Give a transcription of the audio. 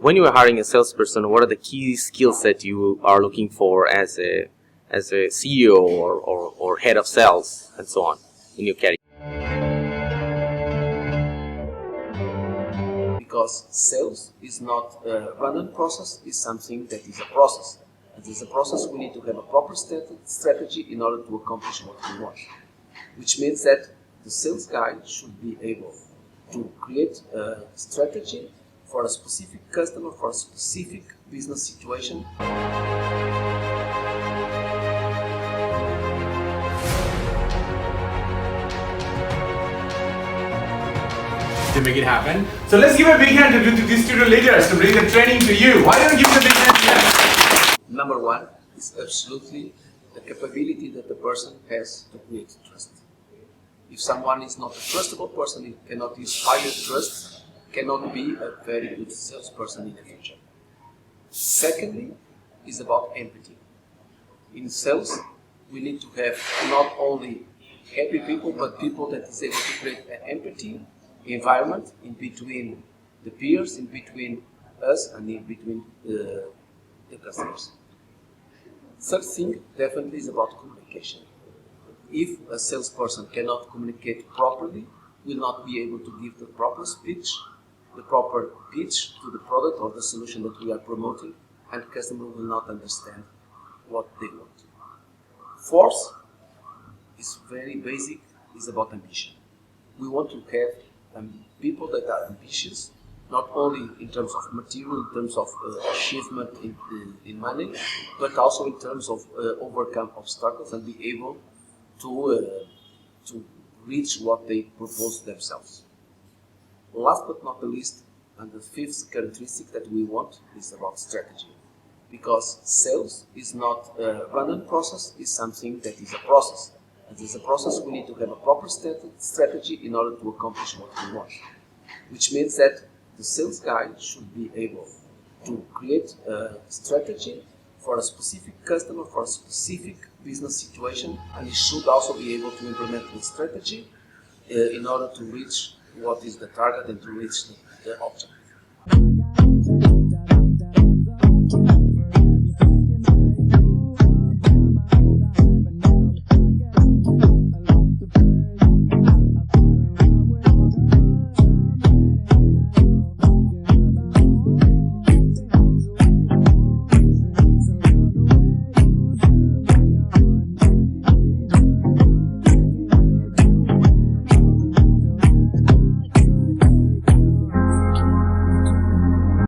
when you are hiring a salesperson, what are the key skills that you are looking for as a CEO or head of sales and so on in your career? Because sales is not a random process, it's something that is a process. And as a process, we need to have a proper strategy in order to accomplish what we want. Which means that the sales guy should be able to create a strategy for a specific customer, for a specific business situation. To make it happen. So let's give a big hand to these studio leaders to bring the training to you. Why don't you give a big hand to them? Number one is absolutely the capability that the person has to create trust. If someone is not a trustable person, he cannot inspire trust, cannot be a very good salesperson in the future. Secondly, is about empathy. In sales, we need to have not only happy people, but people that is able to create an empathy environment in between the peers, in between us, and in between the customers. Third thing definitely is about communication. If a salesperson cannot communicate properly, will not be able to give the proper speech, the proper pitch to the product or the solution that we are promoting, and the customer will not understand what they want. Fourth is very basic, is about ambition. We want to have people that are ambitious, not only in terms of material, in terms of achievement in money, but also in terms of overcome obstacles and be able to reach what they propose themselves. Last but not the least, and the fifth characteristic that we want is about strategy. Because sales is not a random process, it's something that is a process. And as a process, we need to have a proper strategy in order to accomplish what we want. Which means that the sales guy should be able to create a strategy for a specific customer, for a specific business situation, and he should also be able to implement the strategy in order to reach what is the target and to reach the object.